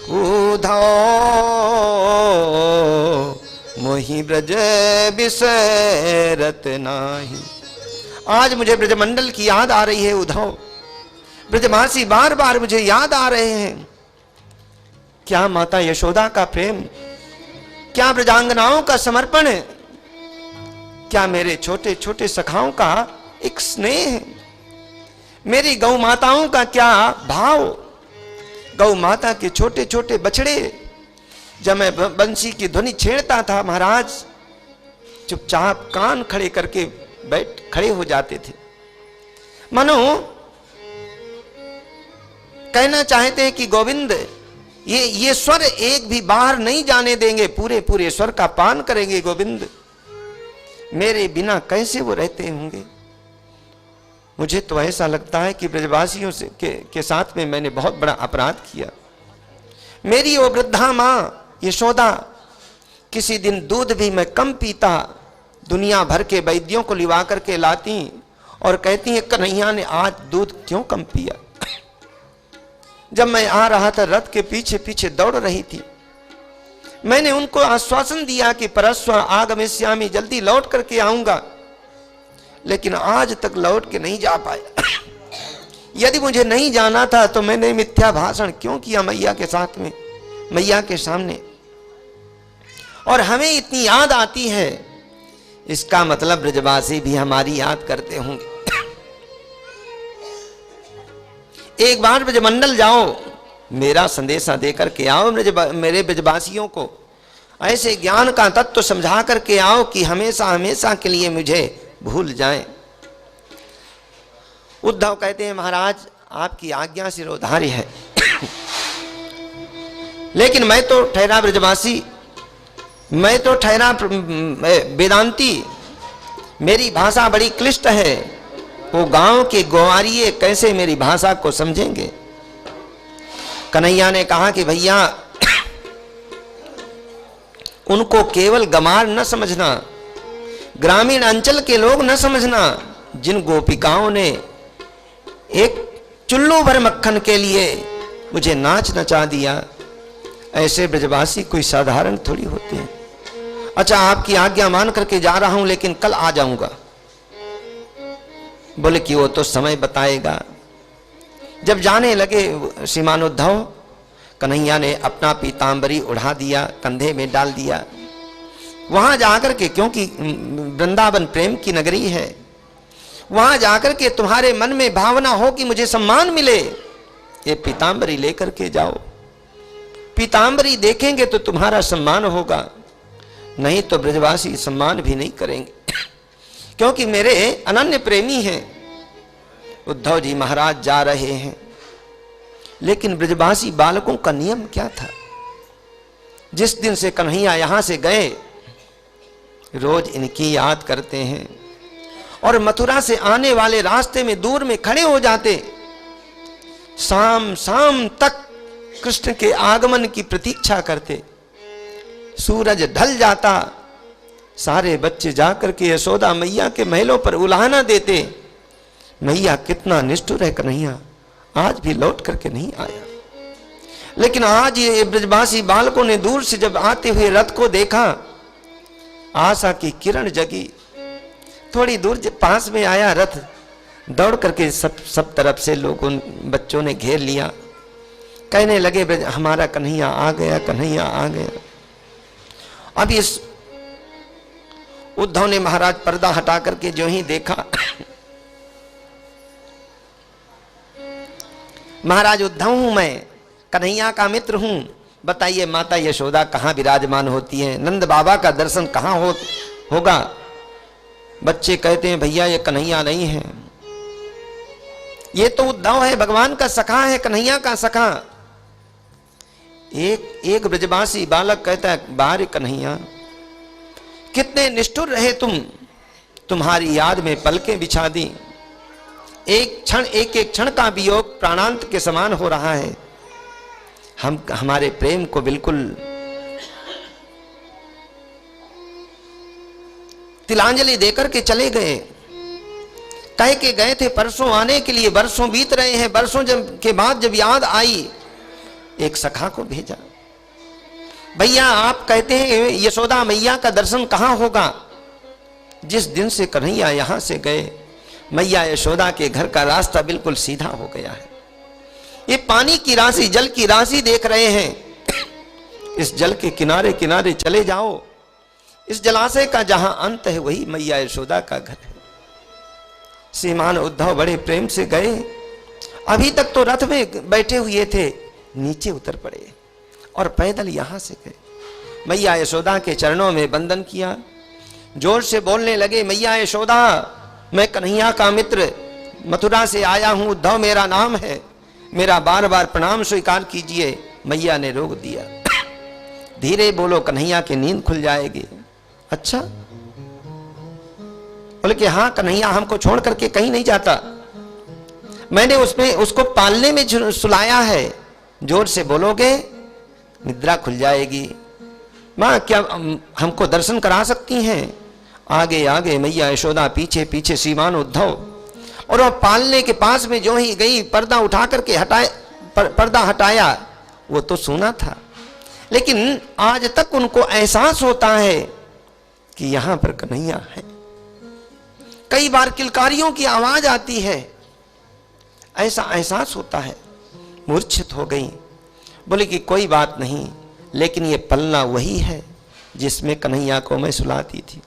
उधो मोहि ब्रज बिसरत नाही। आज मुझे ब्रजमंडल की याद आ रही है उद्धव, ब्रजवासी बार बार मुझे याद आ रहे हैं। क्या माता यशोदा का प्रेम, क्या ब्रजांगनाओं का समर्पण, क्या मेरे छोटे छोटे सखाओं का एक स्नेह, मेरी गौ माताओं का क्या भाव। गौ माता के छोटे छोटे बछड़े, जब मैं बंसी की ध्वनि छेड़ता था महाराज, चुपचाप कान खड़े करके खड़े हो जाते थे, मानो कहना चाहते हैं कि गोविंद ये स्वर एक भी बाहर नहीं जाने देंगे, पूरे पूरे स्वर का पान करेंगे गोविंद, मेरे बिना कैसे वो रहते होंगे। मुझे तो ऐसा लगता है कि ब्रजवासियों से के साथ में मैंने बहुत बड़ा अपराध किया। मेरी वो वृद्धा माँ यशोदा, किसी दिन दूध भी मैं कम पीता, दुनिया भर के वैद्यों को लिवा करके लाती और कहती है कन्हैया ने आज दूध क्यों कम पिया। जब मैं आ रहा था रथ के पीछे पीछे दौड़ रही थी, मैंने उनको आश्वासन दिया कि परस्व आगमिष्यामि, जल्दी लौट करके आऊंगा, लेकिन आज तक लौट के नहीं जा पाया। यदि मुझे नहीं जाना था तो मैंने मिथ्या भाषण क्यों किया मैया के साथ में, मैया के सामने। और हमें इतनी याद आती है, इसका मतलब ब्रजवासी भी हमारी याद करते होंगे। एक बार ब्रजमंडल जाओ, मेरा संदेशा देकर के आओ मेरे ब्रजवासियों को, ऐसे ज्ञान का तत्व समझा करके आओ कि हमेशा हमेशा के लिए मुझे भूल जाएं। उद्धव कहते हैं महाराज आपकी आज्ञा सिरोधार्य है, लेकिन मैं तो ठहरा ब्रजवासी, मैं तो ठहरा वेदांती, मेरी भाषा बड़ी क्लिष्ट है, वो गांव के ग्वारिये कैसे मेरी भाषा को समझेंगे। कन्हैया ने कहा कि भैया उनको केवल गमार न समझना, ग्रामीण अंचल के लोग न समझना, जिन गोपिकाओं ने एक चुल्लू भर मक्खन के लिए मुझे नाच नचा दिया, ऐसे ब्रजवासी कोई साधारण थोड़ी होते हैं। अच्छा आपकी आज्ञा मान करके जा रहा हूं, लेकिन कल आ जाऊंगा। बोले कि वो तो समय बताएगा। जब जाने लगे श्रीमान उद्धव, कन्हैया ने अपना पीतांबरी उड़ा दिया, कंधे में डाल दिया। वहां जाकर के, क्योंकि वृंदावन प्रेम की नगरी है, वहां जाकर के तुम्हारे मन में भावना हो कि मुझे सम्मान मिले, ये पीतांबरी लेकर के जाओ। पीतांबरी देखेंगे तो तुम्हारा सम्मान होगा, नहीं तो ब्रजवासी सम्मान भी नहीं करेंगे, क्योंकि मेरे अनन्य प्रेमी हैं। उद्धव जी महाराज जा रहे हैं, लेकिन ब्रजवासी बालकों का नियम क्या था। जिस दिन से कन्हैया यहां से गए, रोज इनकी याद करते हैं और मथुरा से आने वाले रास्ते में दूर में खड़े हो जाते, शाम शाम तक कृष्ण के आगमन की प्रतीक्षा करते। सूरज ढल जाता, सारे बच्चे जाकर के यशोदा मैया के महलों पर उलाहना देते, मैया कितना निष्ठुर है कन्हैया, आज भी लौट करके नहीं आया। लेकिन आज ये ब्रजवासी बालकों ने दूर से जब आते हुए रथ को देखा, आशा की किरण जगी। थोड़ी दूर पास में आया रथ, दौड़ करके सब तरफ से लोगों बच्चों ने घेर लिया, कहने लगे हमारा कन्हैया आ गया, कन्हैया आ गया। अब इस उद्धव ने महाराज पर्दा हटा करके जो ही देखा, महाराज उद्धव हूं मैं, कन्हैया का मित्र हूं, बताइए माता यशोदा कहां विराजमान होती है, नंद बाबा का दर्शन कहां होगा। बच्चे कहते हैं भैया ये कन्हैया नहीं है, ये तो उद्धव है, भगवान का सखा है, कन्हैया का सखा। एक ब्रजवासी बालक कहता है बाहर कन्हैया, कितने निष्ठुर रहे तुम, तुम्हारी याद में पलकें बिछा दी, एक क्षण एक एक क्षण का वियोग प्राणांत के समान हो रहा है। हम हमारे प्रेम को बिल्कुल तिलांजलि देकर के चले गए, कह के गए थे परसों आने के लिए, वर्षों बीत रहे हैं, वर्षों के बाद जब याद आई एक सखा को भेजा, भैया आप कहते हैं यशोदा मैया का दर्शन कहाँ होगा? जिस दिन से कन्हैया यहां से गए, मैया यशोदा के घर का रास्ता बिल्कुल सीधा हो गया है। ये पानी की राशि, जल की राशि देख रहे हैं, इस जल के किनारे किनारे चले जाओ, इस जलाशय का जहां अंत है वही मैया यशोदा का घर है। श्रीमान उद्धव बड़े प्रेम से गए, अभी तक तो रथ में बैठे हुए थे, नीचे उतर पड़े और पैदल यहां से गए। मैया यशोदा के चरणों में वंदन किया, जोर से बोलने लगे, मैया यशोदा मैं कन्हैया का मित्र मथुरा से आया हूं, उद्धव मेरा नाम है, मेरा बार बार प्रणाम स्वीकार कीजिए। मैया ने रोक दिया, धीरे बोलो कन्हैया की नींद खुल जाएगी। अच्छा? बोले कि हाँ कन्हैया हमको छोड़ करके कहीं नहीं जाता, मैंने उसको पालने में सुलाया है, जोर से बोलोगे निद्रा खुल जाएगी। मां क्या हमको दर्शन करा सकती हैं? आगे आगे मैया यशोदा, पीछे पीछे श्रीमान उद्धव, और वह पालने के पास में जो ही गई, पर्दा उठा करके पर्दा हटाया, वो तो सोना था, लेकिन आज तक उनको एहसास होता है कि यहां पर कन्हैया है। कई बार किलकारियों की आवाज आती है, ऐसा एहसास होता है, मूर्छित हो गई। बोले कि कोई बात नहीं, लेकिन ये पलना वही है जिसमें कन्हैया को मैं सुलाती थी।